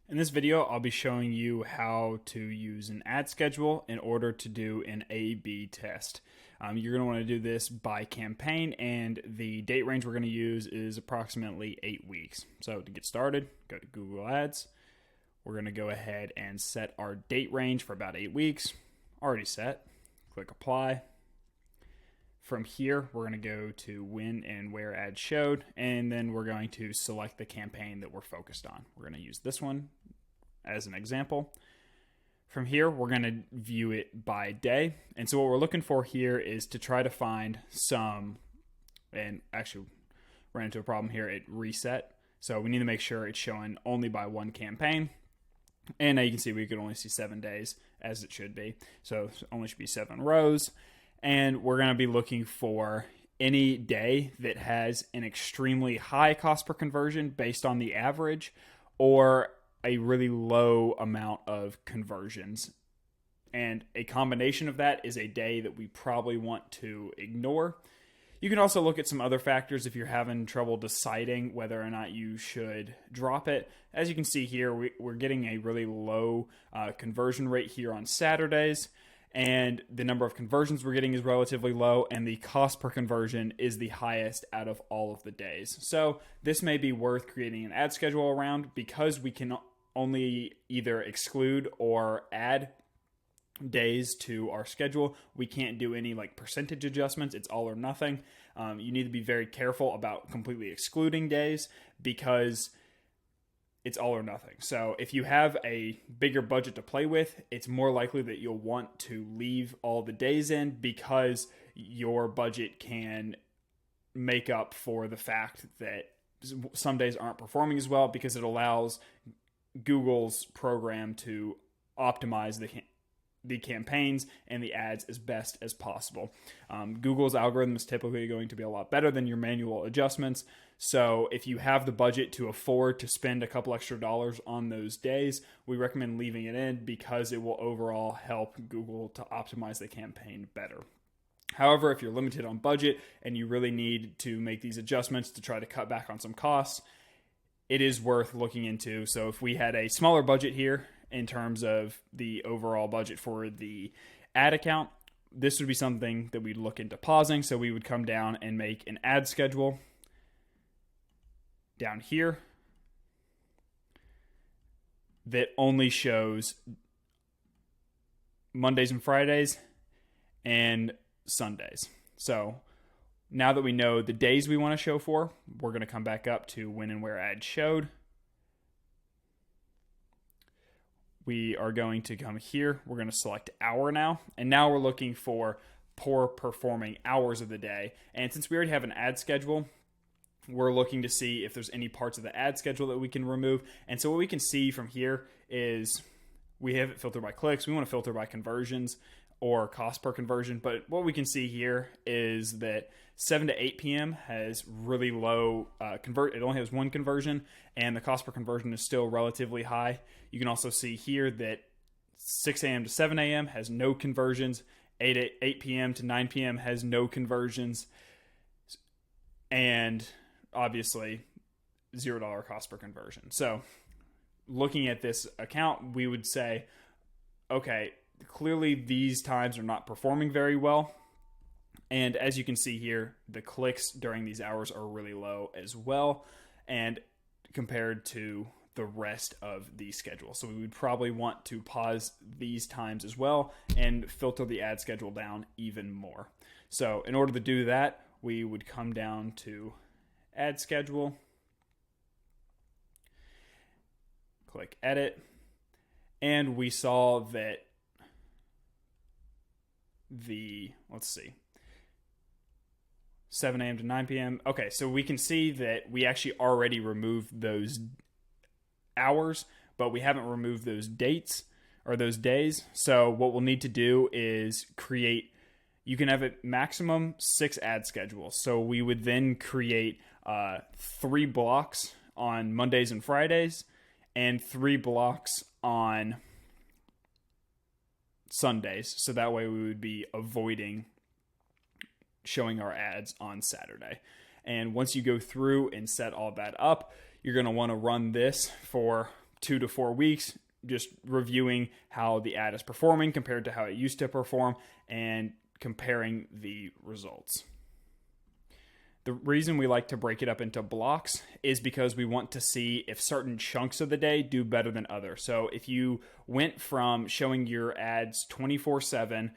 In this video, I'll be showing you how to use an ad schedule in order to do an A/B test. You're going to want to do this by campaign, and the date range we're going to use is approximately 8 weeks. So to get started, go to Google Ads. We're going to go ahead and set our date range for about 8 weeks. Already set. Click Apply. From here, we're going to go to when and where ads showed, and then we're going to select the campaign that we're focused on. We're going to use this one as an example. From here, we're going to view it by day. And so what we're looking for here is to try to find some, and actually ran into a problem here, it reset. So we need to make sure it's showing only by one campaign. And now you can see we could only see 7 days as it should be. So it only should be 7 rows. And we're going to be looking for any day that has an extremely high cost per conversion based on the average, or a really low amount of conversions. And a combination of that is a day that we probably want to ignore. You can also look at some other factors if you're having trouble deciding whether or not you should drop it. As you can see here, we're getting a really low conversion rate here on Saturdays. And the number of conversions we're getting is relatively low, and the cost per conversion is the highest out of all of the days. So this may be worth creating an ad schedule around, because we can only either exclude or add days to our schedule. We can't do any like percentage adjustments. It's all or nothing. You need to be very careful about completely excluding days, because it's all or nothing. So if you have a bigger budget to play with, it's more likely that you'll want to leave all the days in, because your budget can make up for the fact that some days aren't performing as well, because it allows Google's program to optimize the campaigns and the ads as best as possible. Google's algorithm is typically going to be a lot better than your manual adjustments. So if you have the budget to afford to spend a couple extra dollars on those days, we recommend leaving it in, because it will overall help Google to optimize the campaign better. However, if you're limited on budget and you really need to make these adjustments to try to cut back on some costs, it is worth looking into. So if we had a smaller budget here in terms of the overall budget for the ad account, this would be something that we'd look into pausing. So we would come down and make an ad schedule down here that only shows Mondays and Fridays and Sundays. So now that we know the days we want to show for, we're going to come back up to when and where ads showed. We are going to come here. We're going to select hour now. And now we're looking for poor performing hours of the day. And since we already have an ad schedule, we're looking to see if there's any parts of the ad schedule that we can remove. And so what we can see from here is we have it filtered by clicks. We want to filter by conversions or cost per conversion. But what we can see here is that 7 to 8 p.m. has really low it only has one conversion, and the cost per conversion is still relatively high. You can also see here that 6 a.m. to 7 a.m. has no conversions. 8 p.m. to 9 p.m. has no conversions. And obviously $0 cost per conversion. So looking at this account, we would say, okay, clearly these times are not performing very well. And as you can see here, the clicks during these hours are really low as well, and compared to the rest of the schedule. So we would probably want to pause these times as well and filter the ad schedule down even more. So in order to do that, we would come down to ad schedule, click edit, and we saw that let's see, 7 a.m. to 9 p.m. Okay, so we can see that we actually already removed those hours, but we haven't removed those dates or those days. So what we'll need to do is you can have a maximum 6 ad schedules. So we would then create 3 blocks on Mondays and Fridays and 3 blocks on Sundays. So that way we would be avoiding showing our ads on Saturday. And once you go through and set all that up, you're going to want to run this for 2 to 4 weeks, just reviewing how the ad is performing compared to how it used to perform and comparing the results. The reason we like to break it up into blocks is because we want to see if certain chunks of the day do better than others. So if you went from showing your ads 24/7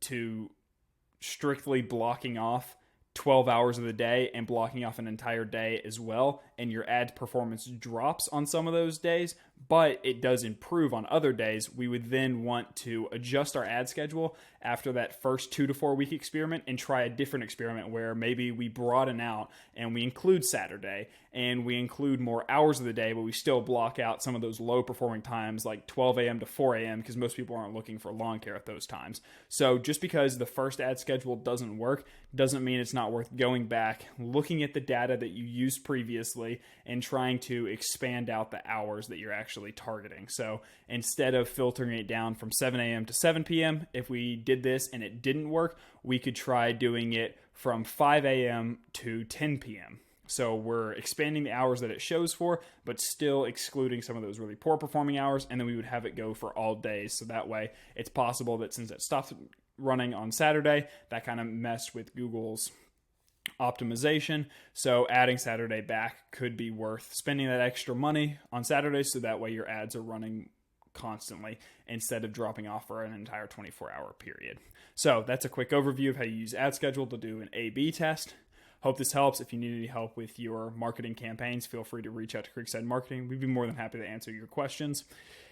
to strictly blocking off 12 hours of the day and blocking off an entire day as well, and your ad performance drops on some of those days, but it does improve on other days, we would then want to adjust our ad schedule after that first 2 to 4 week experiment and try a different experiment where maybe we broaden out and we include Saturday and we include more hours of the day, but we still block out some of those low performing times like 12 a.m. to 4 a.m. because most people aren't looking for lawn care at those times. So just because the first ad schedule doesn't work doesn't mean it's not worth going back, looking at the data that you used previously and trying to expand out the hours that you're actually targeting. So instead of filtering it down from 7 a.m. to 7 p.m., if we did this and it didn't work, we could try doing it from 5 a.m. to 10 p.m. So we're expanding the hours that it shows for, but still excluding some of those really poor performing hours, and then we would have it go for all days. So that way it's possible that since it stopped running on Saturday, that kind of messed with Google's optimization. So adding Saturday back could be worth spending that extra money on Saturday, so that way your ads are running constantly instead of dropping off for an entire 24-hour period. So that's a quick overview of how you use Ad Schedule to do an A/B test. Hope this helps. If you need any help with your marketing campaigns, feel free to reach out to Creekside Marketing. We'd be more than happy to answer your questions,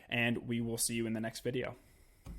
and we will see you in the next video.